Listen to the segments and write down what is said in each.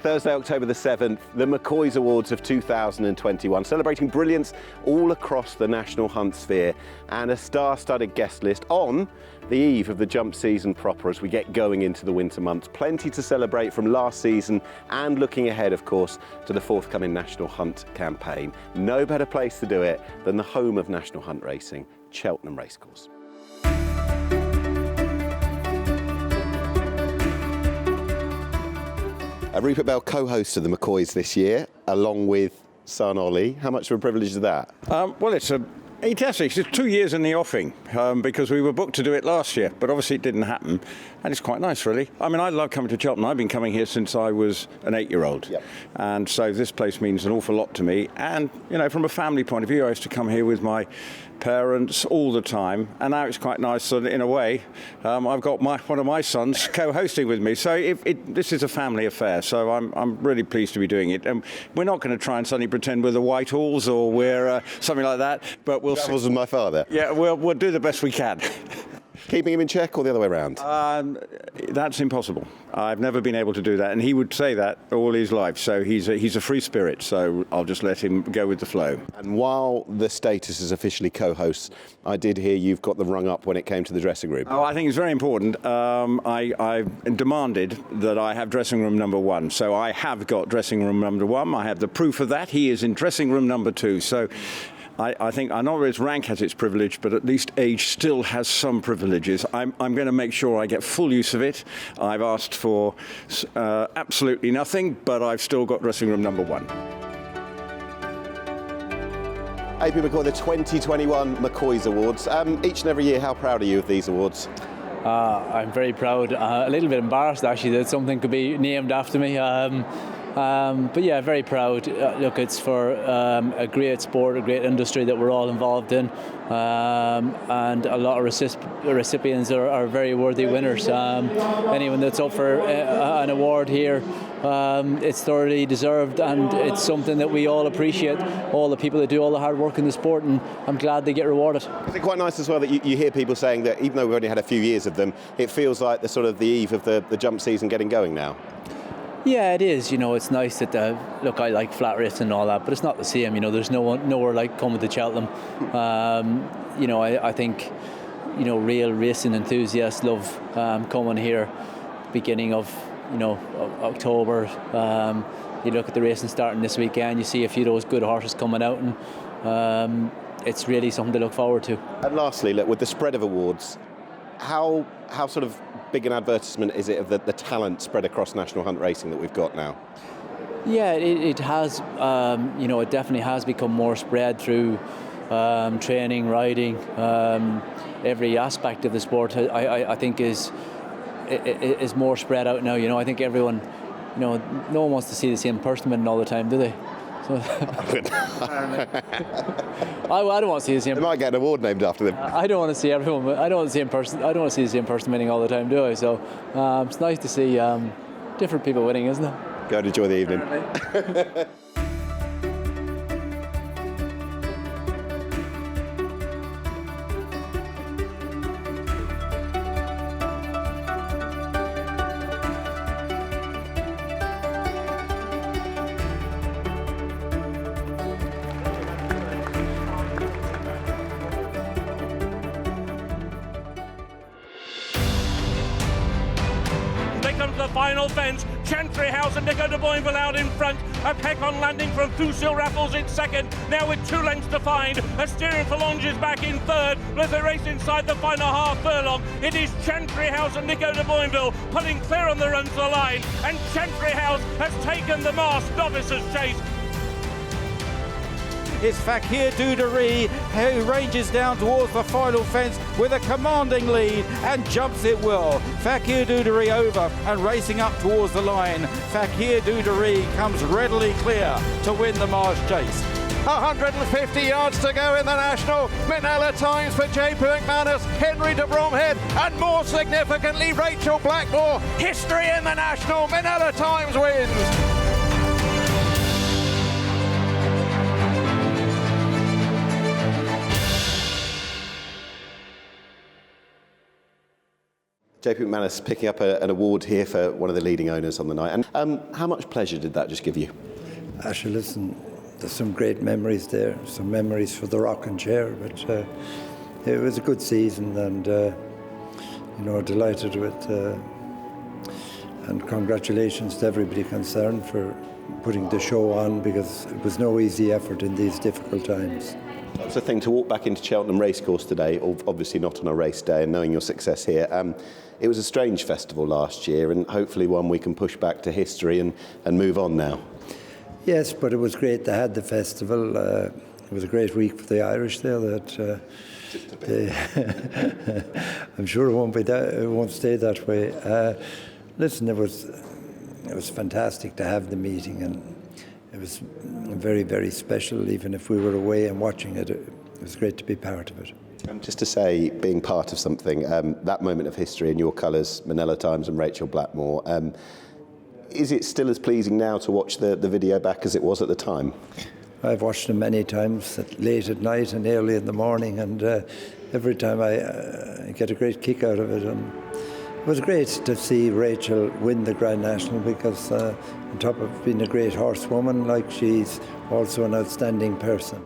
Thursday, October the 7th, the McCoys Awards of 2021, celebrating brilliance all across the national hunt sphere, and a star-studded guest list on the eve of the jump season proper as we get going into the winter months. Plenty to celebrate from last season and looking ahead, of course, to the forthcoming National Hunt campaign. No better place to do it than the home of national hunt racing, Cheltenham Racecourse. Rupert Bell co-host of the McCoys this year, along with son Ollie. How much of a privilege is that? Well, it's 2 years in the offing because we were booked to do it last year, but obviously it didn't happen, and it's quite nice, really. I mean, I love coming to Cheltenham. I've been coming here since I was an 8-year-old, Yep. And so this place means an awful lot to me. And you know, from a family point of view, I used to come here with my parents all the time, and now it's quite nice that in a way I've got one of my sons co-hosting with me. So this is a family affair, so I'm really pleased to be doing it. And we're not going to try and suddenly pretend we're the Whitehalls or we're something like that, but we'll. That wasn't my father. Yeah, we'll do the best we can. Keeping him in check or the other way around? That's impossible. I've never been able to do that, and he would say that all his life. So he's a free spirit, so I'll just let him go with the flow. And while the status is officially co-hosts, I did hear you've got them rung up when it came to the dressing room. Oh, I think it's very important. I demanded that I have dressing room number 1. So I have got dressing room number 1. I have the proof of that. He is in dressing room number 2. So I think, I know its rank has its privilege, but at least age still has some privileges. I'm going to make sure I get full use of it. I've asked for absolutely nothing, but I've still got dressing room number 1. AP McCoy, the 2021 McCoys Awards. Each and every year, how proud are you of these awards? I'm very proud. A little bit embarrassed, actually, that something could be named after me. But yeah, very proud. Look, it's for a great sport, a great industry that we're all involved in, and a lot of recipients are very worthy winners. Anyone that's up for an award here, it's thoroughly deserved, and it's something that we all appreciate, all the people that do all the hard work in the sport, and I'm glad they get rewarded. Is it quite nice as well that you hear people saying that even though we've only had a few years of them, it feels like the eve of the jump season getting going now? Yeah, it is. You know, it's nice that look, I like flat racing and all that, but it's not the same. You know, there's nowhere like coming to Cheltenham. You know, I think, you know, real racing enthusiasts love coming here, beginning of, you know, October. You look at the racing starting this weekend, you see a few of those good horses coming out, and it's really something to look forward to. And lastly, look, with the spread of awards, how sort of big an advertisement is it of the talent spread across national hunt racing that we've got now? Yeah, it has. You know, it definitely has become more spread through training, riding, every aspect of the sport. I think is more spread out now. You know, I think everyone, you know, no one wants to see the same person winning all the time, do they? So I don't want to see the same. They might get an award named after them. I don't want to see everyone. I don't want to see the same person winning all the time, do I? So it's nice to see different people winning, isn't it? Go and enjoy the evening. Comes the final fence. Chantry House and Nico de Boinville out in front. A peck on landing from Fusil Raffles in second. Now with 2 lengths to find. A steering Phalange is back in third. As they race inside the final half furlong, it is Chantry House and Nico de Boinville pulling clear on the run to the line. And Chantry House has taken the masked novices chase. It's Fakir Duderie who ranges down towards the final fence with a commanding lead and jumps it well. Fakir Duderie over and racing up towards the line. Fakir Duderie comes readily clear to win the Marsh Chase. 150 yards to go in the National. Minella Times for J.P. McManus, Henry de Bromhead, and more significantly, Rachel Blackmore. History in the National. Minella Times wins. JP McManus picking up an award here for one of the leading owners on the night. And how much pleasure did that just give you? Actually, listen, there's some great memories there, some memories for the rocking chair, but it was a good season, and delighted with and congratulations to everybody concerned for putting the show on, because it was no easy effort in these difficult times. It's a thing to walk back into Cheltenham racecourse today, obviously not on a race day, and knowing your success here. It was a strange festival last year, and hopefully one we can push back to history and move on now. Yes, but it was great to have the festival. It was a great week for the Irish there. I'm sure it won't be that. It won't stay that way. Listen, it was fantastic to have the meeting, and it was very, very special. Even if we were away and watching it, it was great to be part of it. Just to say, being part of something, that moment of history in your colours, Minella Times and Rachel Blackmore, is it still as pleasing now to watch the video back as it was at the time? I've watched them many times, late at night and early in the morning, and every time I get a great kick out of it. And it was great to see Rachel win the Grand National, because on top of being a great horsewoman, like, she's also an outstanding person.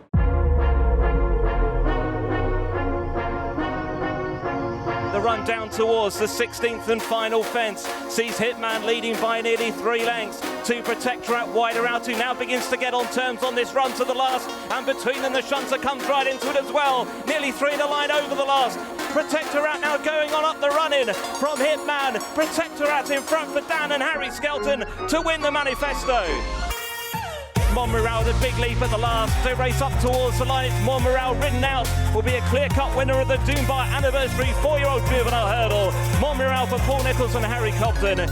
The run down towards the 16th and final fence sees Hitman leading by nearly 3 lengths. 2 Protectorate wider out, who now begins to get on terms on this run to the last, and between them the Shunter comes right into it as well. Nearly 3 in a line over the last. Protectorate now going on up the run-in from Hitman. Protectorate in front for Dan and Harry Skelton to win the Manifesto. Monmoral, the big leap at the last. They race up towards the line. It's Monmoral ridden out. Will be a clear-cut winner of the Dunbar Anniversary 4-year-old juvenile hurdle. Monmoral for Paul Nicholls and Harry Cobden.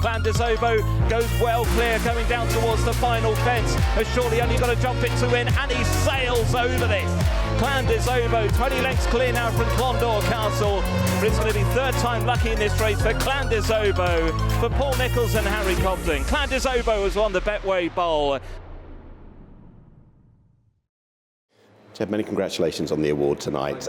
Clan des Obeaux goes well clear, going down towards the final fence. Has surely only got to jump it to win, and he sails over this. Clan des Obeaux, 20 lengths clear now from Clondor Castle. But it's going to be third time lucky in this race for Clan des Obeaux, for Paul Nicholls and Harry Cobden. Clan des Obeaux has won the Betway Bowl. Jed, many congratulations on the award tonight.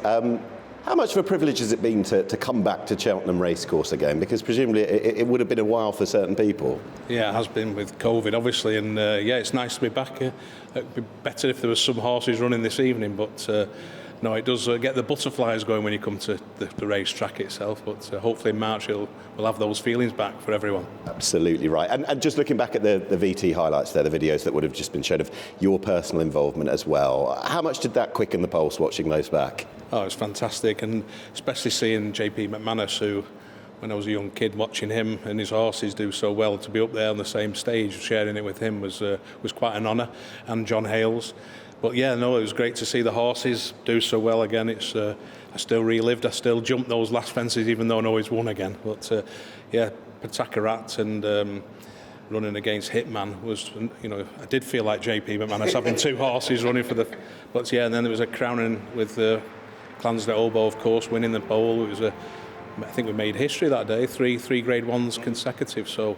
How much of a privilege has it been to come back to Cheltenham Racecourse again? Because presumably it would have been a while for certain people. Yeah, it has been with COVID, obviously, and it's nice to be back. It'd be better if there was some horses running this evening, but no, it does get the butterflies going when you come to the racetrack itself. But hopefully in March we'll have those feelings back for everyone. Absolutely right. And just looking back at the VT highlights there, the videos that would have just been shown of your personal involvement as well, how much did that quicken the pulse watching those back? Oh, it's fantastic, and especially seeing JP McManus, who, when I was a young kid, watching him and his horses do so well, to be up there on the same stage, sharing it with him was quite an honour, and John Hales. But yeah, no, it was great to see the horses do so well again. It's I still relived, I still jumped those last fences, even though I always won again. But yeah, Patakarat and running against Hitman was, I did feel like JP McManus having 2 horses running for the. But yeah, and then there was a crowning with Clans des Obeaux, of course, winning the bowl. It was I think we made history that day, 3 Grade 1s consecutive. So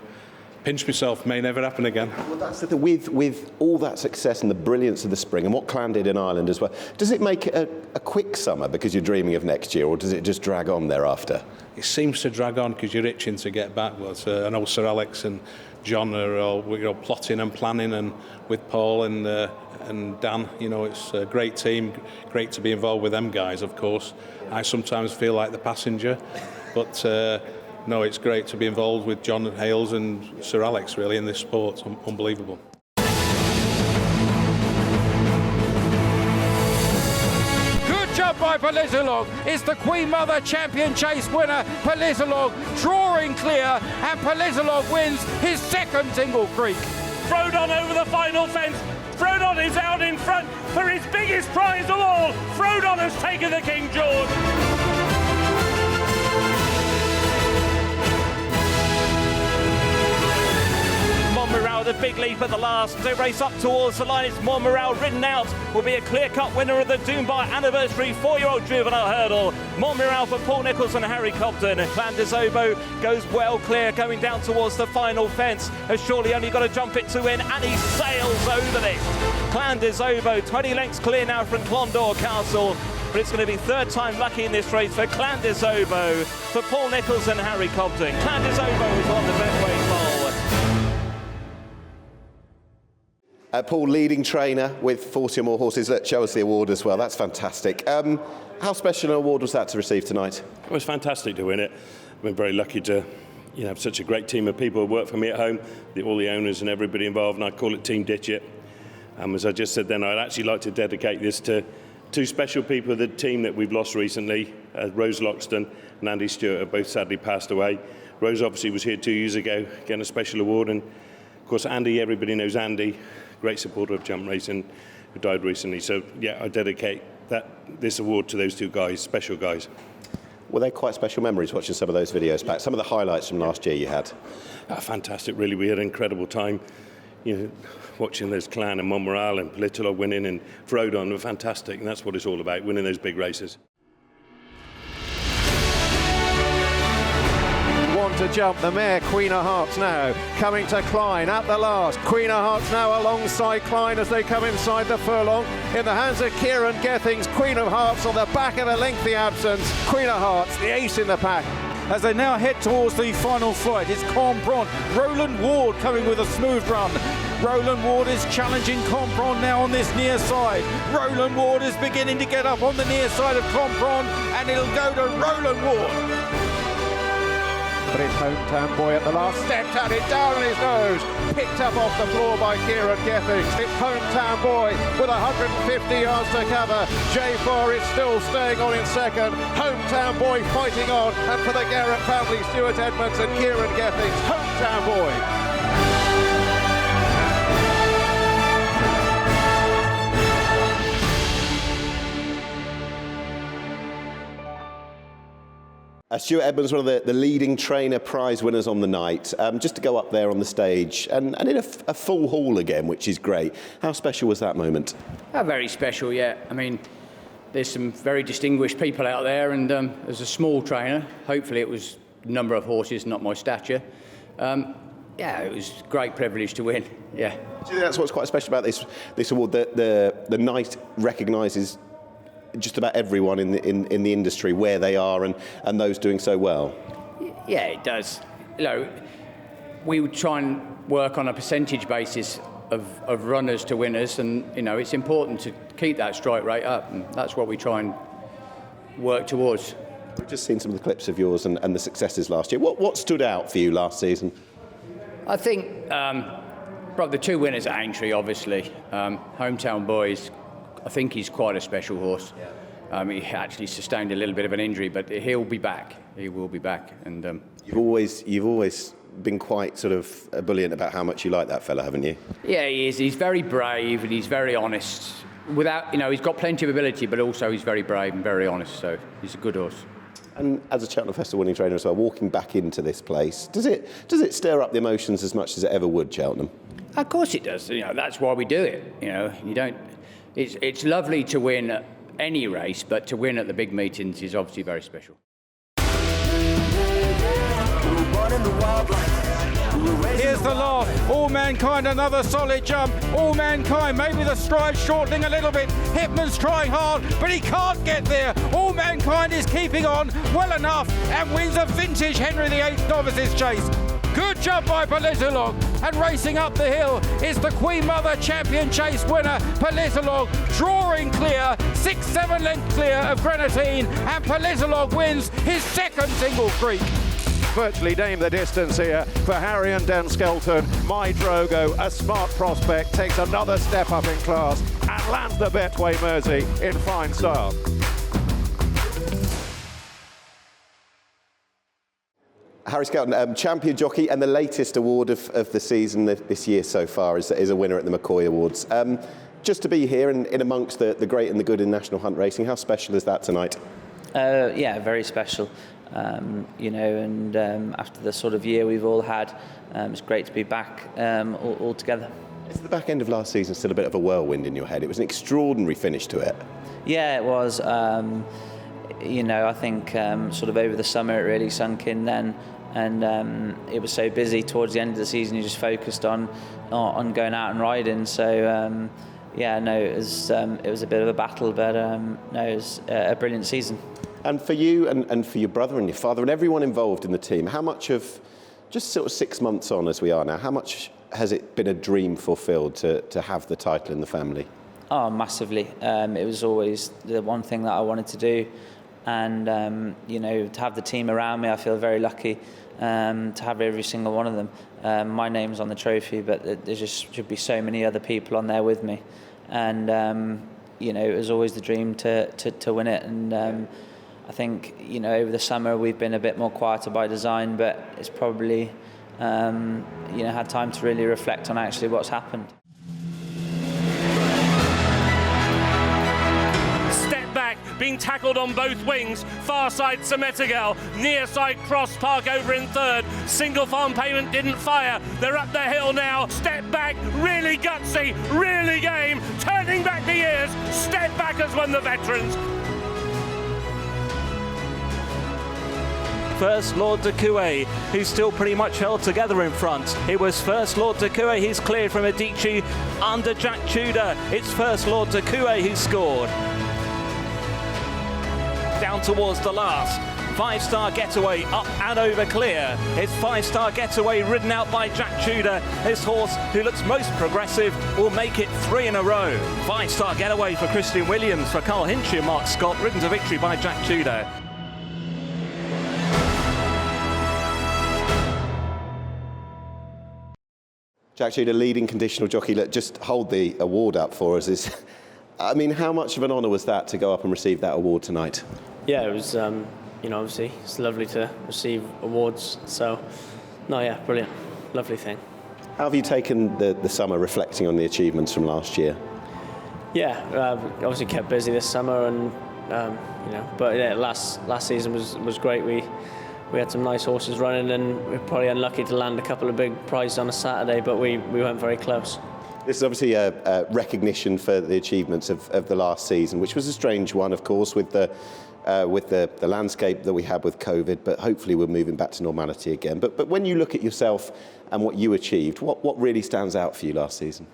pinch myself, may never happen again. Well, that's the thing, with all that success and the brilliance of the spring and what Clan did in Ireland as well, does it make it a quick summer because you're dreaming of next year, or does it just drag on thereafter? It seems to drag on because you're itching to get back. Well, I know Sir Alex and John are all plotting and planning, and with Paul and Dan, it's a great team, great to be involved with them guys, of course. I sometimes feel like the passenger, but no, it's great to be involved with John Hales and Sir Alex, really, in this sport. Unbelievable. Good job by Politolog. It's the Queen Mother Champion Chase winner, Politolog, drawing clear, and Politolog wins his 2nd Tingle Creek. Frodon over the final fence. Frodon is out in front for his biggest prize of all. Frodon has taken the King George. Monmoral, the big leap at the last. They race up towards the line. It's Monmoral ridden out. Will be a clear-cut winner of the Dunbar Anniversary 4-year-old juvenile hurdle. Monmoral for Paul Nicholls and Harry Cobden. Clan des Obeaux goes well clear, going down towards the final fence. Has surely only got to jump it to win, and he sails over this. Clan des Obeaux, 20 lengths clear now from Clondor Castle. but it's going to be third time lucky in this race for Clan des Obeaux, for Paul Nicholls and Harry Cobden. Clan des Obeaux has won the Betway Bowl. Paul, leading trainer with 40 or more horses. Let's show us the award as well. That's fantastic. How special an award was that to receive tonight? It was fantastic to win it. I've been very lucky to have such a great team of people who work for me at home, all the owners and everybody involved, and I call it Team Ditch It. As I just said then, I'd actually like to dedicate this to two special people of the team that we've lost recently. Rose Loxton and Andy Stewart have both sadly passed away. Rose obviously was here 2 years ago getting a special award, and of course Andy, everybody knows Andy, great supporter of jump racing, who died recently. So yeah, I dedicate this award to those two guys, special guys. Were they quite special memories watching some of those videos back? Some of the highlights from last year you had? Fantastic, really. We had an incredible time, watching those Clan and Montmoral and Politolog winning, and Frodon were fantastic, and that's what it's all about, winning those big races. To jump, the mare Queen of Hearts now coming to Klein at the last. Queen of Hearts now alongside Klein as they come inside the furlong in the hands of Kieran Gethings. Queen of Hearts on the back of a lengthy absence. Queen of Hearts, the ace in the pack. As they now head towards the final flight, it's Compron. Roland Ward coming with a smooth run. Roland Ward is challenging Compron now on this near side. Roland Ward is beginning to get up on the near side of Compron, and it'll go to Roland Ward. But it's Hometown Boy at the last, stepped at it down on his nose, picked up off the floor by Kieran Gethings. It's Hometown Boy with 150 yards to cover. J4 is still staying on in second. Hometown Boy fighting on, and for the Garrett family, Stuart Edmonds and Kieran Gethings. Hometown Boy. Stuart Edmonds, one of the leading trainer prize winners on the night. Just to go up there on the stage and in a full hall again, which is great. How special was that moment? Very special, yeah. I mean, there's some very distinguished people out there, and as a small trainer, hopefully it was number of horses, not my stature. Yeah, it was a great privilege to win, yeah. Do you think that's what's quite special about this award, that the night recognises just about everyone in the industry, where they are and those doing so well? Yeah, it does. We would try and work on a percentage basis of runners to winners, and it's important to keep that strike rate up, and that's what we try and work towards. We've just seen some of the clips of yours and the successes last year. What stood out for you last season? I think probably the two winners at Aintree, obviously. Hometown Boys, I think he's quite a special horse. He actually sustained a little bit of an injury, but he'll be back. He will be back. And you've always been quite sort of ebullient about how much you like that fella, haven't you? Yeah, he is. He's very brave and he's very honest. He's got plenty of ability, but also he's very brave and very honest. So he's a good horse. And as a Cheltenham Festival winning trainer as well, walking back into this place, does it stir up the emotions as much as it ever would, Cheltenham? Of course it does. That's why we do it. You don't. It's lovely to win any race, but to win at the big meetings is obviously very special. Here's the last. All Mankind, another solid jump. All Mankind, maybe the stride shortening a little bit. Hipman's trying hard, but he can't get there. All Mankind is keeping on well enough and wins a vintage Henry VIII Novices Chase. Good job by Politolog, and racing up the hill is the Queen Mother Champion Chase winner, Politolog, drawing clear, 6-7 lengths clear of Grenadine, and Politolog wins his second single freak. Virtually name the distance here for Harry and Dan Skelton. My Drogo, a smart prospect, takes another step up in class and lands the Betway Mersey in fine style. Harry Skelton, champion jockey, and the latest award of the season this year so far is a winner at the McCoy Awards. Just to be here and in amongst the great and the good in national hunt racing, how special is that tonight? Yeah, very special. After the sort of year we've all had, it's great to be back all together. Is the back end of last season still a bit of a whirlwind in your head? It was an extraordinary finish to it. Yeah, it was. I think sort of over the summer it really sunk in then, and it was so busy towards the end of the season you just focused on going out and riding. So yeah, no, it was a bit of a battle, but no, it was a brilliant season. And for you and for your brother and your father and everyone involved in the team, how much of, just sort of 6 months on as we are now, how much has it been a dream fulfilled to have the title in the family? Oh, massively. It was always the one thing that I wanted to do. And, you know, to have the team around me, I feel very lucky to have every single one of them. My name's on the trophy, but there just should be so many other people on there with me. And, you know, it was always the dream to win it. And I think, you know, over the summer we've been a bit more quieter by design, but it's probably, you know, had time to really reflect on actually what's happened. Being tackled on both wings, far side Semetigel, near side Cross Park over in third, single farm payment didn't fire, they're up the hill now, step back, really gutsy, really game, turning back the years, step back has won the veterans. First Lord de Coué, who's still pretty much held together in front. It was First Lord de Coué, he's cleared from Adichie under Jack Tudor. It's First Lord de Coué who scored. Down towards the last. 5-Star Getaway up and over clear. It's 5-Star Getaway ridden out by Jack Tudor. This horse, who looks most progressive, will make it 3 in a row. 5-Star Getaway for Christian Williams, for Carl Hinchy and Mark Scott, ridden to victory by Jack Tudor. Jack Tudor, leading conditional jockey. Look, just hold the award up for us. I mean, how much of an honour was that to go up and receive that award tonight? Yeah, it was, you know, obviously it's lovely to receive awards. So, no, yeah, brilliant. Lovely thing. How have you taken the summer reflecting on the achievements from last year? Yeah, obviously kept busy this summer and, you know, but yeah, last season was great. We had some nice horses running and we were probably unlucky to land a couple of big prizes on a Saturday, but we went very close. This is obviously a recognition for the achievements of the last season, which was a strange one, of course, with the landscape that we had with COVID, but hopefully we're moving back to normality again. But when you look at yourself and what you achieved, what really stands out for you last season?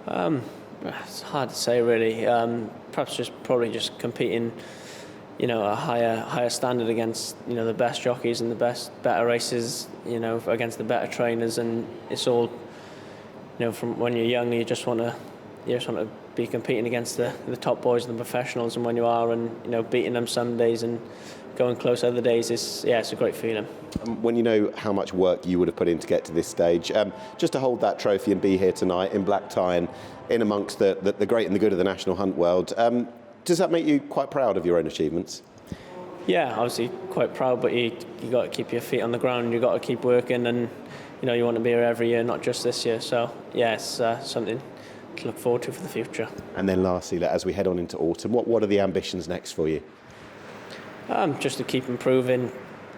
It's hard to say, really. Perhaps probably just competing, you know, a higher standard against, you know, the best jockeys and better races, you know, against the better trainers, and it's all, you know, from when you're young, you just want to be competing against the top boys and the professionals, and when you are, and you know, beating them some days and going close other days, it's a great feeling. When you know how much work you would have put in to get to this stage, just to hold that trophy and be here tonight in black tie and in amongst the great and the good of the national hunt world, does that make you quite proud of your own achievements? Yeah, obviously quite proud, but you got to keep your feet on the ground. You got to keep working, and you know, you want to be here every year, not just this year. So yeah, it's something to look forward to for the future. And then lastly, as we head on into autumn, what are the ambitions next for you? Just to keep improving,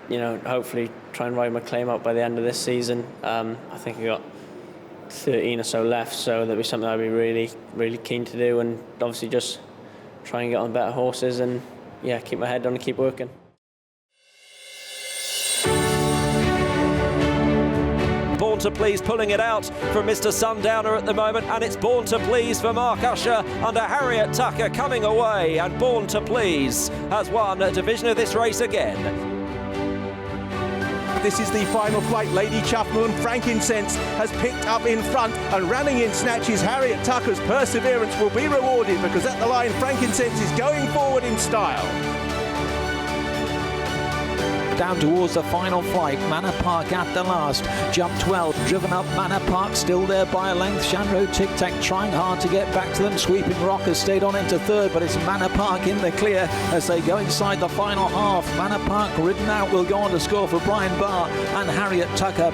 you know, hopefully try and ride my claim out by the end of this season. I think I got 13 or so left, so that'll be something I'd be really, really keen to do, and obviously just try and get on better horses and yeah, keep my head down and keep working. Born to Please pulling it out from Mr. Sundowner at the moment, and it's Born to Please for Mark Usher under Harriet Tucker coming away, and Born to Please has won a division of this race again. This is the final flight. Lady Chuffnell and Frankincense has picked up in front, and running in snatches, Harriet Tucker's perseverance will be rewarded, because at the line Frankincense is going forward in style. Down towards the final flight, Manor Park at the last. Jump 12, driven up Manor Park, still there by a length. Shanro Tic Tac trying hard to get back to them. Sweeping Rock has stayed on into third, but it's Manor Park in the clear as they go inside the final half. Manor Park ridden out will go on to score for Brian Barr and Harriet Tucker.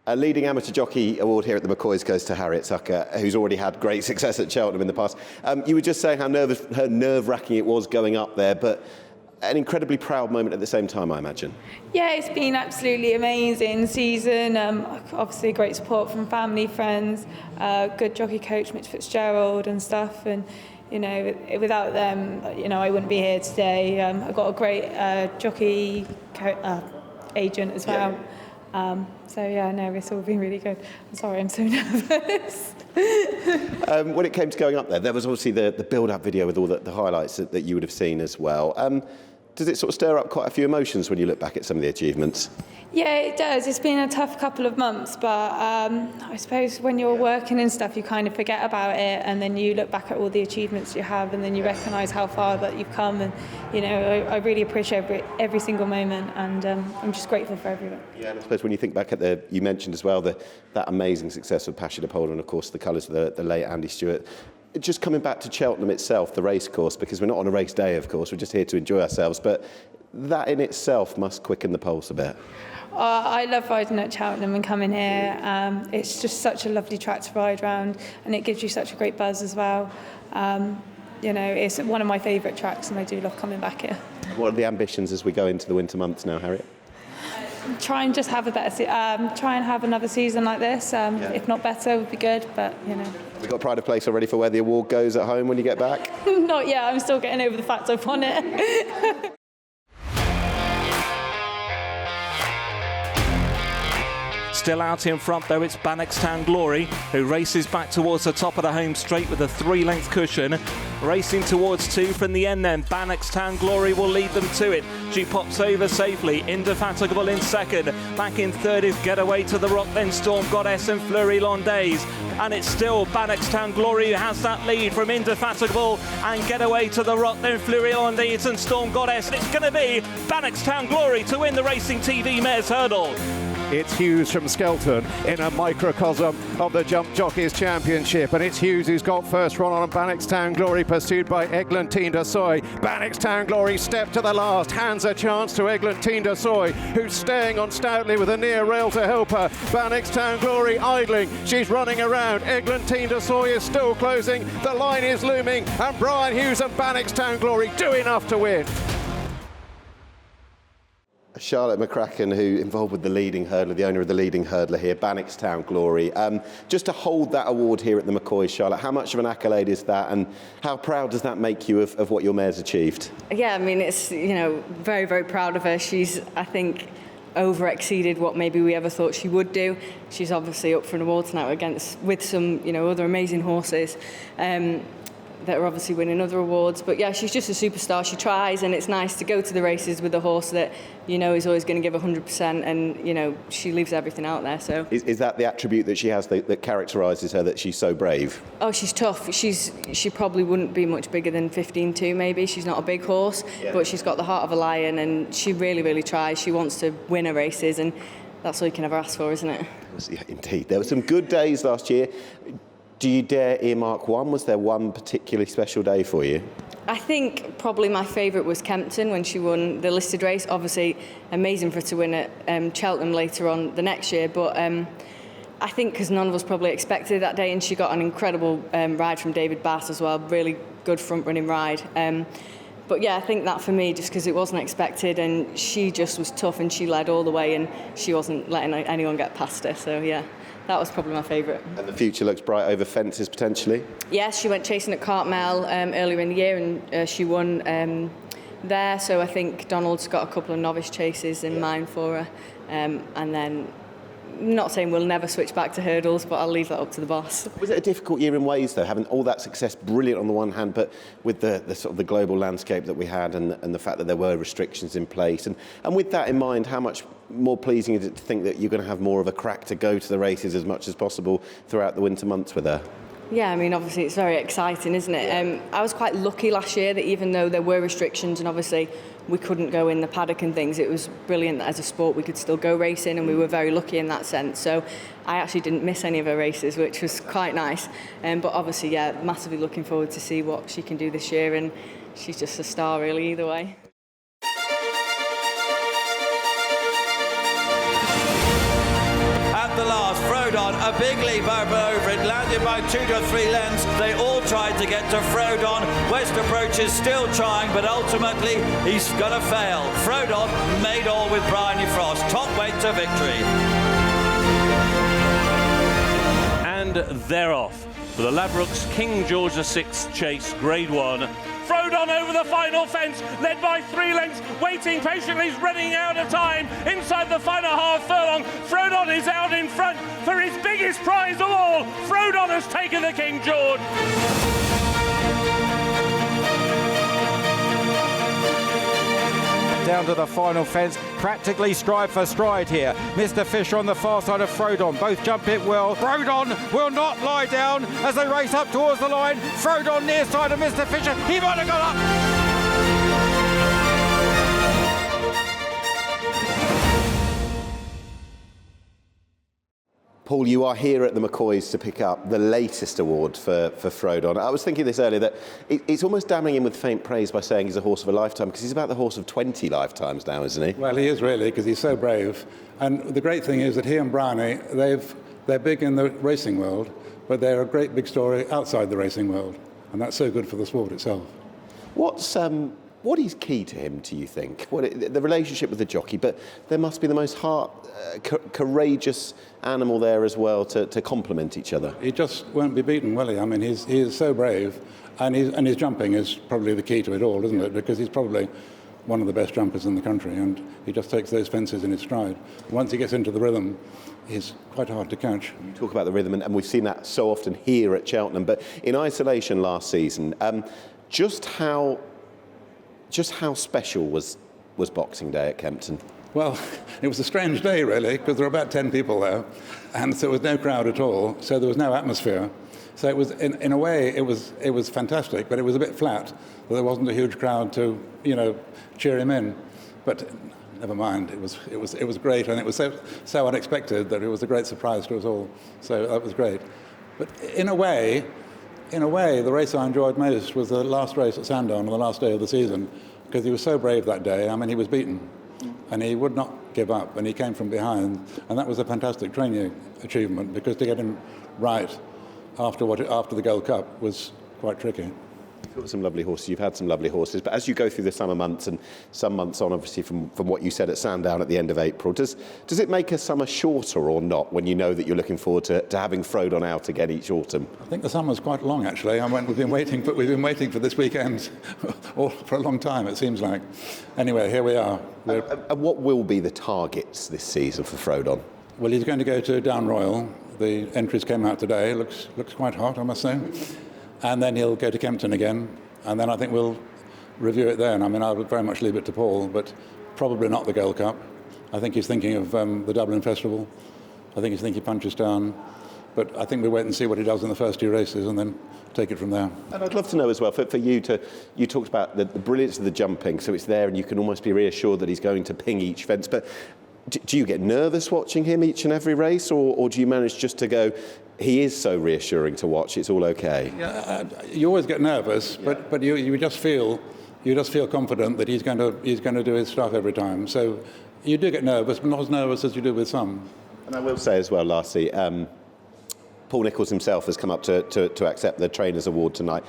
A leading amateur jockey award here at the McCoys goes to Harriet Tucker, who's already had great success at Cheltenham in the past. You were just saying how nerve-wracking it was going up there, but an incredibly proud moment at the same time, I imagine. Yeah, it's been absolutely amazing season. Obviously, great support from family, friends, good jockey coach Mitch Fitzgerald and stuff. And you know, without them, you know, I wouldn't be here today. I got a great jockey agent as well. So yeah, no, it's all been really good. I'm sorry, I'm so nervous. When it came to going up there was obviously the build-up video with all the highlights that you would have seen as well. Does it sort of stir up quite a few emotions when you look back at some of the achievements? Yeah, it does. It's been a tough couple of months, but I suppose when you're working and stuff, you kind of forget about it, and then you look back at all the achievements you have, and then you recognise how far that you've come. And you know, I really appreciate every single moment, and I'm just grateful for everyone. Yeah, and I suppose when you think back at you mentioned as well that amazing success of Passion de Pole, and of course the colours of the late Andy Stewart. Just coming back to Cheltenham itself, the racecourse, because we're not on a race day, of course, we're just here to enjoy ourselves, but that in itself must quicken the pulse a bit. I love riding at Cheltenham and coming here. It's just such a lovely track to ride around, and it gives you such a great buzz as well. You know, it's one of my favourite tracks, and I do love coming back here. What are the ambitions as we go into the winter months now, Harriet? Try and just have a better, try and have another season like this. If not better, would be good. But you know, we got pride of place already for where the award goes at home when you get back. Not yet. I'm still getting over the fact I've won it. Still out in front though, it's Bannockstown Glory, who races back towards the top of the home straight with a 3-length cushion. Racing towards 2 from the end then, Bannockstown Glory will lead them to it. She pops over safely, Indefatigable in second. Back in third is Getaway to the Rock, then Storm Goddess and Fleury Londaise. And it's still Bannockstown Glory who has that lead from Indefatigable and Getaway to the Rock, then Fleury Londaise and Storm Goddess. And it's going to be Bannockstown Glory to win the Racing TV Mares Hurdle. It's Hughes from Skelton in a microcosm of the Jump Jockeys Championship, and it's Hughes who's got first run on Bannockstown Glory, pursued by Eglantine de Soy. Bannockstown Glory step to the last, hands a chance to Eglantine de Soy, who's staying on stoutly with a near rail to help her. Bannockstown Glory idling, she's running around. Eglantine de Soy is still closing, the line is looming, and Brian Hughes and Bannockstown Glory do enough to win. Charlotte McCracken, who involved with the leading hurdler, the owner of the leading hurdler here, Bannockstown Glory. Just to hold that award here at the McCoys, Charlotte, how much of an accolade is that, and how proud does that make you of what your mare's achieved? Yeah, I mean, it's, you know, very, very proud of her. She's, I think, over-exceeded what maybe we ever thought she would do. She's obviously up for an award tonight with some, you know, other amazing horses. That are obviously winning other awards, but yeah, she's just a superstar. She tries, and it's nice to go to the races with a horse that you know is always going to give 100%, and you know she leaves everything out there. So is that the attribute that she has that characterises her, that she's so brave? Oh, she's tough. She probably wouldn't be much bigger than 15.2 maybe. She's not a big horse, but she's got the heart of a lion, and she really, really tries. She wants to win her races, and that's all you can ever ask for, isn't it? Yeah, indeed. There were some good days last year. Do you dare earmark one? Was there one particularly special day for you? I think probably my favourite was Kempton when she won the listed race. Obviously, amazing for her to win at Cheltenham later on the next year. But I think because none of us probably expected that day, and she got an incredible ride from David Bass as well. Really good front-running ride. But yeah, I think that for me, just because it wasn't expected, and she just was tough, and she led all the way, and she wasn't letting anyone get past her. So yeah. That was probably my favourite. And the future looks bright over fences, potentially? Yes, she went chasing at Cartmel earlier in the year, and she won there. So I think Donald's got a couple of novice chases in mind for her. And then, not saying we'll never switch back to hurdles, but I'll leave that up to the boss. Was it a difficult year in ways, though, having all that success, brilliant on the one hand, but with the sort of the global landscape that we had, and the fact that there were restrictions in place, and with that in mind, how much more pleasing is it to think that you're going to have more of a crack to go to the races as much as possible throughout the winter months with her? Yeah, I mean, obviously it's very exciting, isn't it? I was quite lucky last year that even though there were restrictions and obviously we couldn't go in the paddock and things, it was brilliant that as a sport we could still go racing, and we were very lucky in that sense. So I actually didn't miss any of her races, which was quite nice. But obviously, yeah, massively looking forward to see what she can do this year, and she's just a star really either way. At the last, Frodon, a big leap over it, landed by 2 to 3 lengths. They all tried to get to Frodon. West Approach is still trying, but ultimately he's going to fail. Frodon made all with Bryony Frost, top weight to victory. And they're off for the Ladbrokes King George VI Chase Grade 1 Frodon over the final fence, led by 3 lengths, waiting patiently, he's running out of time. Inside the final half furlong, Frodon is out in front for his biggest prize of all. Frodon has taken the King George. Down to the final fence, practically stride for stride here. Mr. Fisher on the far side of Frodon, both jump it well. Frodon will not lie down as they race up towards the line. Frodon near side of Mr. Fisher, he might have got up. Paul, you are here at the McCoys to pick up the latest award for Frodon. I was thinking this earlier, that it's almost damning him with faint praise by saying he's a horse of a lifetime, because he's about the horse of 20 lifetimes now, isn't he? Well, he is really, because he's so brave. And the great thing is that he and Brownie, they're big in the racing world, but they're a great big story outside the racing world. And that's so good for the sport itself. What is key to him, do you think? The relationship with the jockey, but there must be the most courageous animal there as well to complement each other. He just won't be beaten, will he? I mean, he is so brave, and his jumping is probably the key to it all, isn't it? Because he's probably one of the best jumpers in the country, and he just takes those fences in his stride. Once he gets into the rhythm, he's quite hard to catch. You talk about the rhythm, and we've seen that so often here at Cheltenham, but in isolation last season, just how special was Boxing Day at Kempton? Well, it was a strange day, really, because there were about 10 people there, and so there was no crowd at all, so there was no atmosphere. So it was, in a way, it was fantastic, but it was a bit flat. There wasn't a huge crowd to, cheer him in. But never mind, it was great, and it was so unexpected that it was a great surprise to us all. So that was great. But in a way, the race I enjoyed most was the last race at Sandown on the last day of the season, because he was so brave that day. I mean, he was beaten, and he would not give up, and he came from behind, and that was a fantastic training achievement, because to get him right after the Gold Cup was quite tricky. You've got some lovely horses, you've had some lovely horses, but as you go through the summer months, and some months on, obviously, from what you said at Sandown at the end of April, does it make a summer shorter or not, when you know that you're looking forward to having Frodon out again each autumn? I think the summer's quite long, actually. We've been waiting for this weekend for a long time, it seems like. Anyway, here we are. And what will be the targets this season for Frodon? Well, he's going to go to Down Royal. The entries came out today. Looks quite hot, I must say. And then he'll go to Kempton again, and then I think we'll review it then. I mean, I would very much leave it to Paul, but probably not the Gold Cup. I think he's thinking of the Dublin Festival. I think he's thinking Punchestown. But I think we'll wait and see what he does in the first 2 races, and then take it from there. And I'd love to know as well, for you talked about the brilliance of the jumping, so it's there and you can almost be reassured that he's going to ping each fence, but do you get nervous watching him each and every race, or do you manage just to go, he is so reassuring to watch, it's all okay? Yeah, you always get nervous, but you just feel confident that he's going to do his stuff every time. So you do get nervous, but not as nervous as you do with some. And I will say as well, Lassie, Paul Nicholls himself has come up to accept the Trainers Award tonight.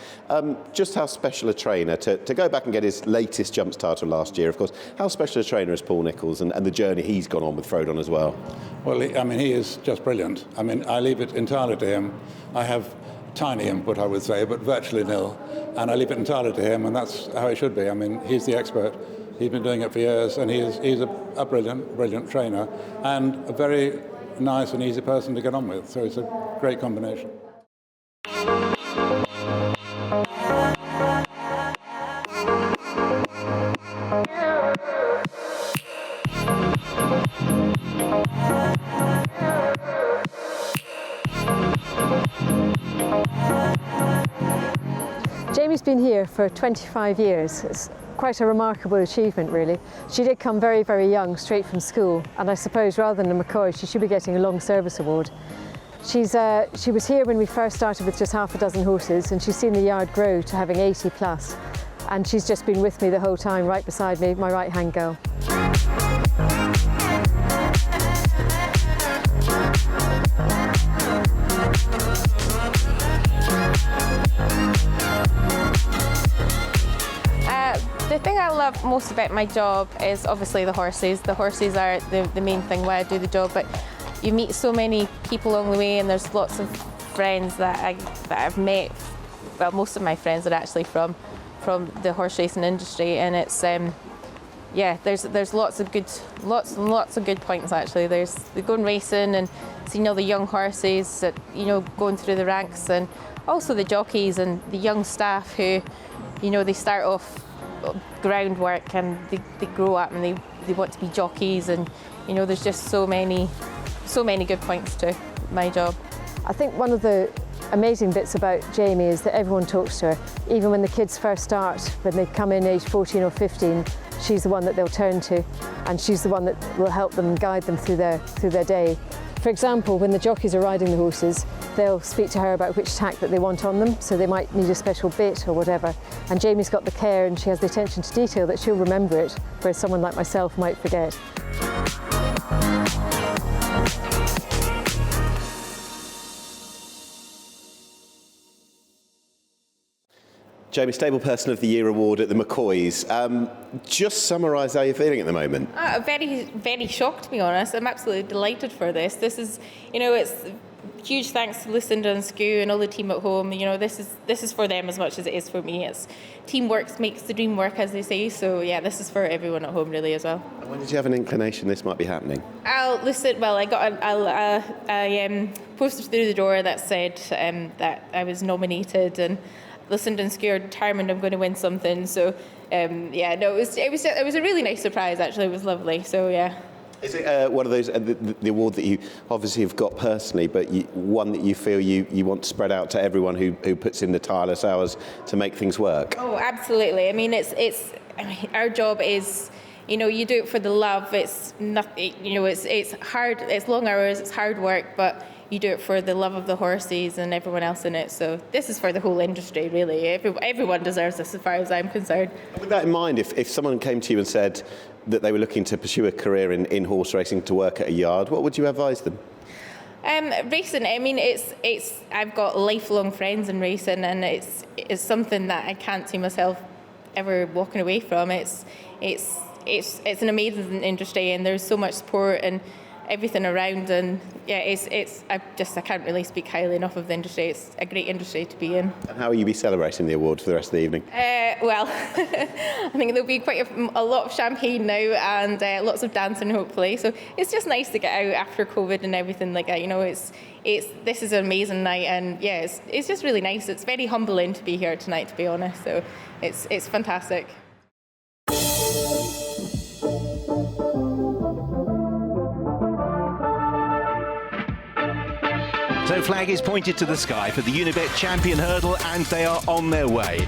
Just how special a trainer, to go back and get his latest jumps title last year, of course, how special a trainer is Paul Nicholls, and the journey he's gone on with Frodon as well? Well, he is just brilliant. I mean, I leave it entirely to him. I have tiny input, I would say, but virtually nil. And I leave it entirely to him, and that's how it should be. I mean, he's the expert. He's been doing it for years, and he's a brilliant trainer, and a very nice and easy person to get on with. So it's a great combination. Jamie's been here for 25 years. It's quite a remarkable achievement, really. She did come very, very young, straight from school, and I suppose rather than a McCoy, she should be getting a long service award. She was here when we first started with just half a dozen horses, and she's seen the yard grow to having 80 plus, and she's just been with me the whole time, right beside me, my right-hand girl. The thing I love most about my job is obviously the horses. The horses are the main thing why I do the job, but you meet so many people along the way, and there's lots of friends that I've met. Well, most of my friends are actually from from the horse racing industry, and it's yeah, there's lots and lots of good points actually. There's the going racing and seeing all the young horses that, you know, going through the ranks, and also the jockeys and the young staff who, you know, they start off groundwork and they grow up and they want to be jockeys, and you know, there's just so many good points to my job. I think one of the amazing bits about Jamie is that everyone talks to her. Even when the kids first start, when they come in age 14 or 15, she's the one that they'll turn to, and she's the one that will help them and guide them through their day. For example, when the jockeys are riding the horses, they'll speak to her about which tack that they want on them, so they might need a special bit or whatever. And Jamie's got the care and she has the attention to detail that she'll remember it, whereas someone like myself might forget. Jamie, Stable Person of the Year award at the McCoys. Just summarise how you're feeling at the moment. Very, very shocked, to be honest. I'm absolutely delighted for this. This is, you know, it's huge thanks to Lucinda and Skew and all the team at home. You know, this is for them as much as it is for me. It's teamwork makes the dream work, as they say. So yeah, this is for everyone at home really as well. When did you have an inclination this might be happening? I got a poster through the door that said that I was nominated, and Lucinda and Skew are determined I'm going to win something. So it was a really nice surprise actually. It was lovely. So yeah. Is it one of those, the award that you obviously have got personally, but one that you feel you want to spread out to everyone who puts in the tireless hours to make things work? Oh, absolutely. I mean, our job is, you know, you do it for the love. It's nothing, you know, it's hard, it's long hours, it's hard work, but you do it for the love of the horses and everyone else in it. So this is for the whole industry, really. Everyone deserves this as far as I'm concerned. With that in mind, if someone came to you and said that they were looking to pursue a career in horse racing to work at a yard, what would you advise them? Racing, I mean, I've got lifelong friends in racing, and it's something that I can't see myself ever walking away from. It's an amazing industry, and there's so much support and everything around, and yeah, I can't really speak highly enough of the industry. It's a great industry to be in. And how will you be celebrating the award for the rest of the evening? Well, I think there'll be quite a lot of champagne now, and lots of dancing hopefully. So it's just nice to get out after COVID and everything like that. You know, this is an amazing night, and yeah, it's just really nice. It's very humbling to be here tonight, to be honest. So it's fantastic. So flag is pointed to the sky for the Unibet Champion Hurdle, and they are on their way.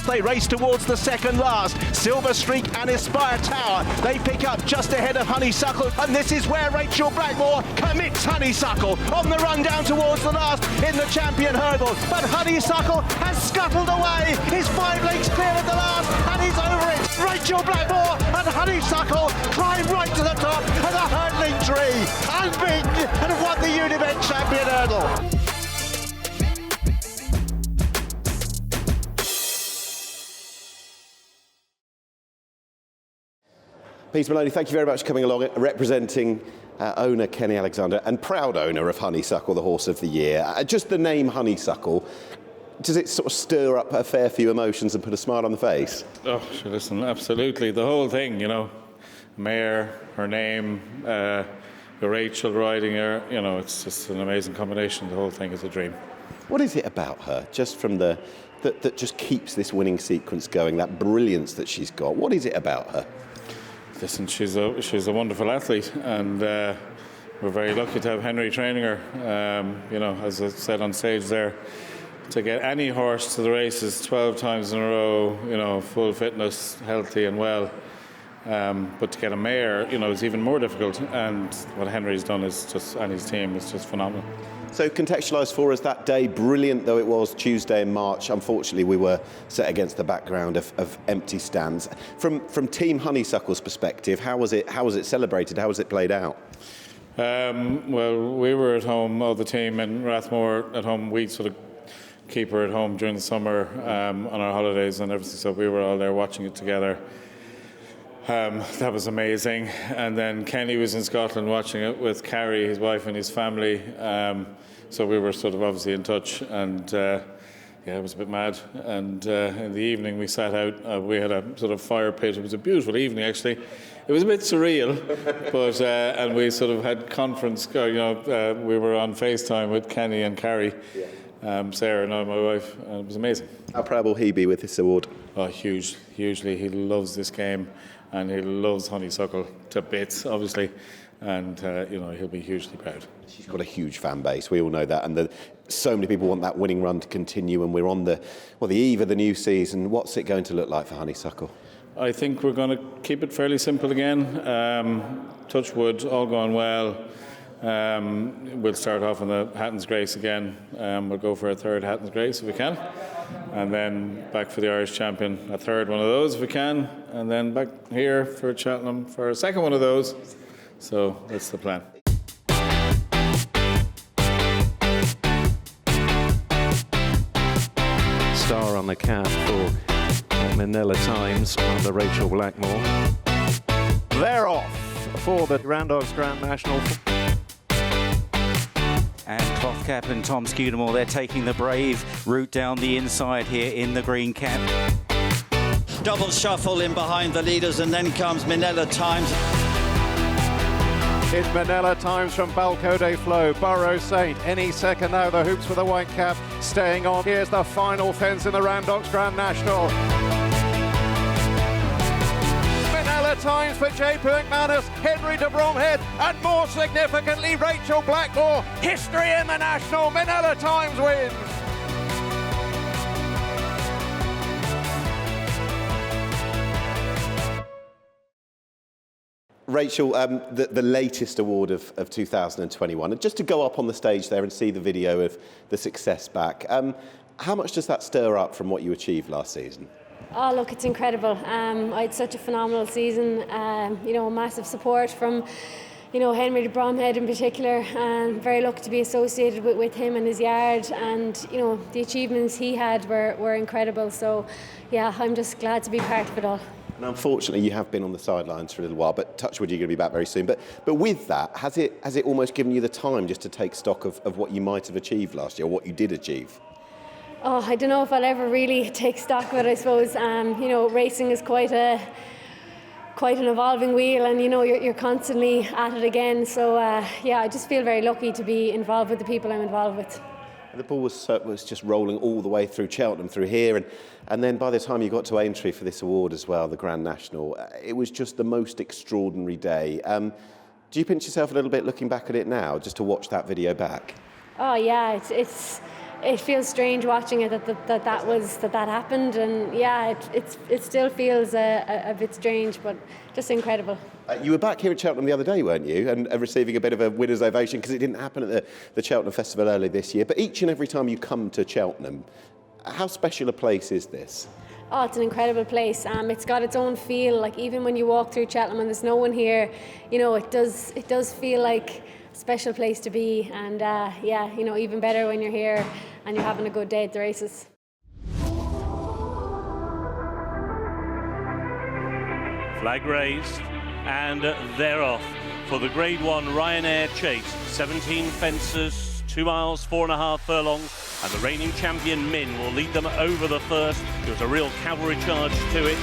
They race towards the second last. Silver Streak and Aspire Tower. They pick up just ahead of Honeysuckle, and this is where Rachel Blackmore commits Honeysuckle on the run down towards the last in the Champion Hurdle. But Honeysuckle has scuttled away. He's 5 lengths clear at the last, and he's over it. Rachel Blackmore and Honeysuckle climb right to the top of the hurdling tree, unbeaten, and have won the Unibet Champion Hurdle. Peter Maloney, thank you very much for coming along, representing owner Kenny Alexander and proud owner of Honeysuckle, the Horse of the Year. Just the name Honeysuckle, does it sort of stir up a fair few emotions and put a smile on the face? Oh, sure, listen, absolutely. The whole thing, you know, Mare, her name, Rachel riding her, you know, it's just an amazing combination. The whole thing is a dream. What is it about her, just from that just keeps this winning sequence going, that brilliance that she's got? What is it about her? Listen, she's a wonderful athlete, and we're very lucky to have Henry training her. You know, as I said on stage there, to get any horse to the races 12 times in a row, you know, full fitness, healthy and well. But to get a mare, you know, is even more difficult. And what Henry's done is just, and his team is just phenomenal. So contextualise for us that day, brilliant though it was, Tuesday in March. Unfortunately, we were set against the background of empty stands. From Team Honeysuckle's perspective, how was it celebrated? How was it played out? Well, we were at home, all the team in Rathmore at home. We sort of keep her at home during the summer on our holidays and everything. So we were all there watching it together. That was amazing. And then Kenny was in Scotland watching it with Carrie, his wife and his family. So we were sort of obviously in touch, and Yeah, it was a bit mad. And in the evening we sat out. We had a sort of fire pit. It was a beautiful evening, actually. It was a bit surreal, but and we sort of had conference. We were on FaceTime with Kenny and Carrie, Sarah and I, my wife, and it was amazing. How proud will he be with this award? Oh, hugely. He loves this game, and he loves Honeysuckle to bits, obviously, and he'll be hugely proud. She's got a huge fan base. We all know that, and so many people want that winning run to continue. And we're on the eve of the new season. What's it going to look like for Honeysuckle? I think we're going to keep it fairly simple again. Touch wood, all going well. We'll start off on the Hatton's Grace again. We'll go for a third Hatton's Grace if we can. And then back for the Irish Champion, a third one of those if we can. And then back here for Cheltenham for a second one of those. So that's the plan. Star on the cap for Manila Times under Rachel Blackmore. They're off for the Randogs Grand National. And Cloth Cap and Tom Scudamore, they're taking the brave route down the inside here in the green cap. Double shuffle in behind the leaders, and then comes Manila Times. It's Manila Times from Balco de Flo, Burrow Saint, any second now, the hoops for the white cap, staying on. Here's the final fence in the Randogs Grand National. Manila Times for JP McManus, Henry de Bromhead, and more significantly, Rachel Blackmore. History in the National, Manila Times wins. Rachel, the latest award of 2021, and just to go up on the stage there and see the video of the success back, how much does that stir up from what you achieved last season? Oh, look, it's incredible. I had such a phenomenal season, massive support from, Henry de Bromhead in particular, and very lucky to be associated with him and his yard, and, the achievements he had were incredible. So, yeah, I'm just glad to be part of it all. And unfortunately, you have been on the sidelines for a little while, but touch wood, you're going to be back very soon. But with that, has it almost given you the time just to take stock of what you might have achieved last year, or what you did achieve? Oh, I don't know if I'll ever really take stock of it, I suppose. Racing is quite an evolving wheel, and you're constantly at it again. So I just feel very lucky to be involved with the people I'm involved with. And the ball was just rolling all the way through Cheltenham, through here, and then by the time you got to Aintree for this award as well, the Grand National, it was just the most extraordinary day. Do you pinch yourself a little bit looking back at it now, just to watch that video back? Oh yeah, it feels strange watching it that happened, and yeah, it still feels a bit strange, but just incredible. You were back here at Cheltenham the other day, weren't you, and receiving a bit of a winner's ovation, because it didn't happen at the Cheltenham Festival earlier this year. But each and every time you come to Cheltenham, how special a place is this? Oh, it's an incredible place. It's got its own feel. Like, even when you walk through Cheltenham and there's no one here, it does feel like a special place to be. And even better when you're here and you're having a good day at the races. Flag raised, and they're off for the Grade 1 Ryanair Chase. 17 fences, 2 miles, 4.5 furlongs, and the reigning champion Min will lead them over the first. There's a real cavalry charge to it.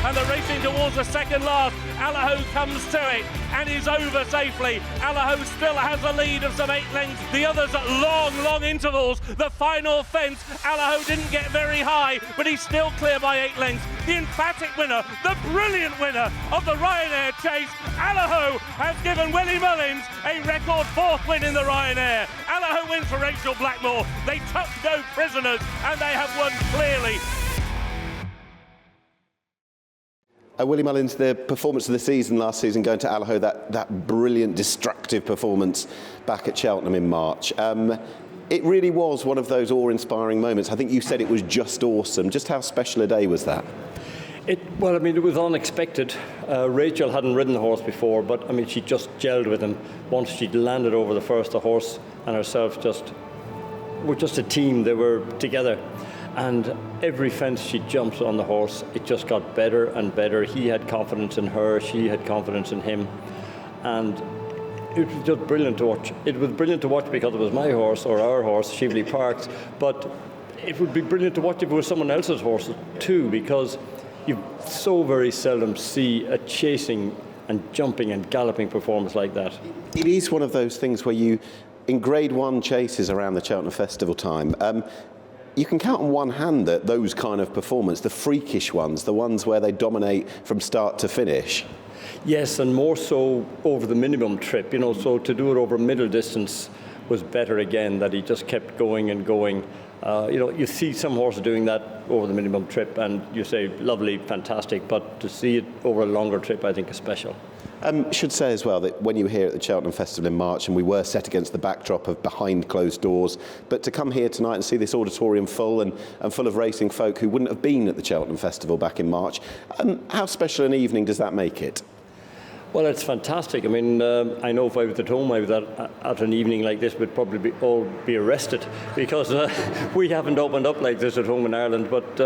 And they're racing towards the second last. Allaho comes to it and is over safely. Allaho still has a lead of some 8 lengths. The others at long intervals. The final fence, Allaho didn't get very high, but he's still clear by 8 lengths. The emphatic winner, the brilliant winner of the Ryanair Chase, Allaho, has given Willie Mullins a record 4th win in the Ryanair. Allaho wins for Rachel Blackmore. They took no prisoners, and they have won clearly. Willie Mullins, the performance of the season last season, going to Allaho, that brilliant, destructive performance back at Cheltenham in March. It really was one of those awe-inspiring moments. I think you said it was just awesome. Just how special a day was that? It was unexpected. Rachel hadn't ridden the horse before, but she just gelled with him. Once she'd landed over the first, the horse and herself were just a team. They were together. And every fence she jumped on the horse, it just got better and better. He had confidence in her, she had confidence in him. and it was just brilliant to watch. It was brilliant to watch because it was my horse, or our horse, Shively Park's, but it would be brilliant to watch if it was someone else's horse too, because you so very seldom see a chasing and jumping and galloping performance like that. It is one of those things where you, in Grade 1 chases around the Cheltenham Festival time, you can count on one hand that those kind of performance, the freakish ones, the ones where they dominate from start to finish. Yes, and more so over the minimum trip, you know, so to do it over middle distance was better again, that he just kept going and going. You know, you see some horses doing that over the minimum trip and you say, lovely, fantastic, but to see it over a longer trip, I think is special. Should say as well that when you were here at the Cheltenham Festival in March, and we were set against the backdrop of behind closed doors, but to come here tonight and see this auditorium full and full of racing folk who wouldn't have been at the Cheltenham Festival back in March, how special an evening does that make it? Well, it's fantastic. I mean, I know if I was at home, I was at an evening like this, we'd probably all be arrested, because we haven't opened up like this at home in Ireland. But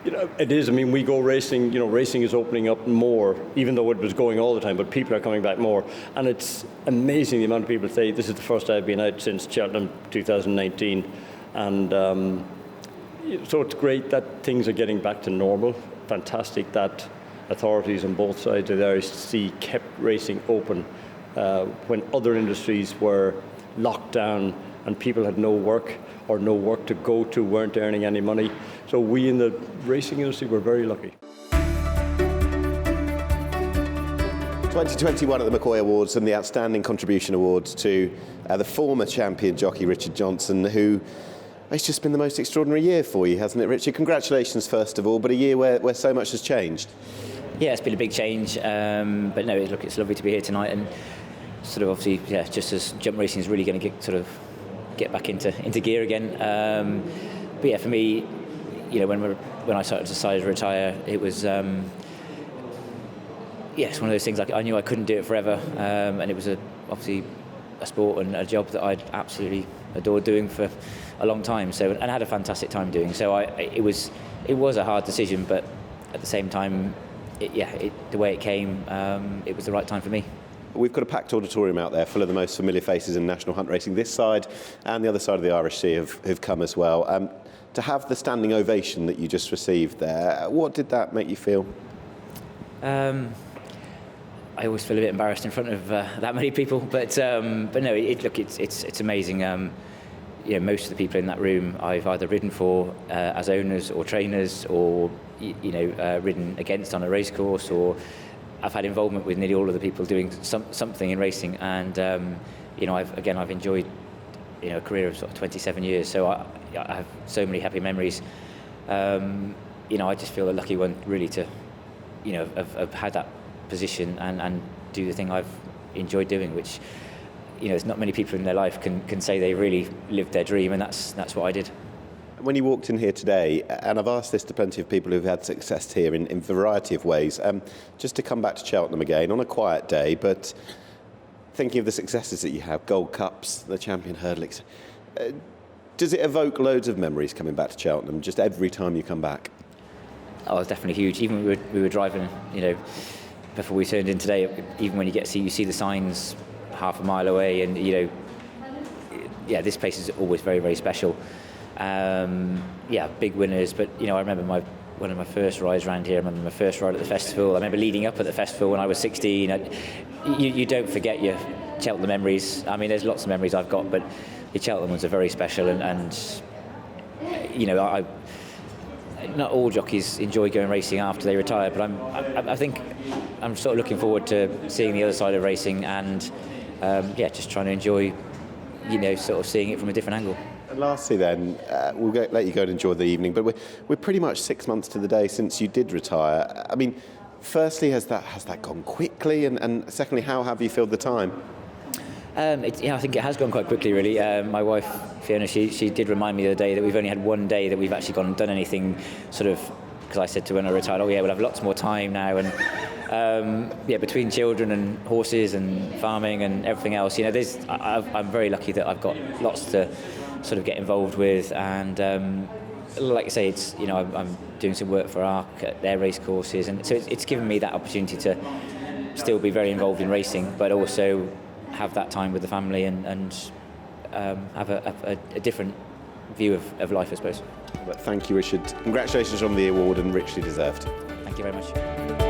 you know, it is. I mean, we go racing. You know, racing is opening up more, even though it was going all the time. But people are coming back more, and it's amazing the amount of people say this is the first I've been out since Cheltenham 2019, and so it's great that things are getting back to normal. Fantastic that authorities on both sides of the Irish Sea kept racing open when other industries were locked down and people had no work or no work to go to, weren't earning any money. So we in the racing industry were very lucky. 2021 at the McCoy Awards and the Outstanding Contribution Awards to the former champion jockey Richard Johnson, who it's just been the most extraordinary year for you, hasn't it, Richard? Congratulations, first of all, but a year where so much has changed. Yeah, it's been a big change, but no, look, it's lovely to be here tonight, and sort of obviously, yeah, just as jump racing is really going to get back into gear again. But yeah, for me, you know, when I decided to retire, it was it's one of those things. Like, I knew I couldn't do it forever, and it was obviously a sport and a job that I'd absolutely adored doing for a long time. So, and I had a fantastic time doing. So it was a hard decision, but at the same time, the way it came, it was the right time for me. We've got a packed auditorium out there full of the most familiar faces in national hunt racing. This side and the other side of the Irish Sea have come as well. To have the standing ovation that you just received there, what did that make you feel? I always feel a bit embarrassed in front of that many people, but no, it's amazing. You know, most of the people in that room I've either ridden for as owners or trainers, or ridden against on a racecourse, or I've had involvement with nearly all of the people doing something in racing, and I've enjoyed a career of sort of 27 years, so I have so many happy memories. I just feel a lucky one, really, to have had that position and do the thing I've enjoyed doing, which there's not many people in their life can say they really lived their dream, and that's what I did. When you walked in here today, and I've asked this to plenty of people who've had success here in a variety of ways, just to come back to Cheltenham again on a quiet day, but thinking of the successes that you have, Gold Cups, the Champion Hurdle, does it evoke loads of memories coming back to Cheltenham just every time you come back? Oh, it's definitely huge. Even when we were driving, before we turned in today, even when you see the signs half a mile away, and this place is always very, very special. Big winners, but I remember one of my first rides around here. I remember my first ride at the festival. I remember leading up at the festival when I was 16. You don't forget your Cheltenham memories. I mean, there's lots of memories I've got, but the Cheltenham ones are very special, and not all jockeys enjoy going racing after they retire, but I think I'm sort of looking forward to seeing the other side of racing, and just trying to enjoy sort of seeing it from a different angle. And lastly then, we'll let you go and enjoy the evening, but we're pretty much 6 months to the day since you did retire. I mean, firstly, has that gone quickly, and secondly, how have you filled the time? I think it has gone quite quickly, really. My wife, Fiona, she did remind me the other day that we've only had one day that we've actually gone and done anything, sort of, because I said to her when I retired, we'll have lots more time now, and between children and horses and farming and everything else, I'm very lucky that I've got lots to sort of get involved with, and like I say, it's I'm doing some work for ARC at their race courses, and so it's given me that opportunity to still be very involved in racing, but also have that time with the family and have a different view of life, I suppose. But thank you, Richard. Congratulations on the award, and richly deserved. Thank you very much.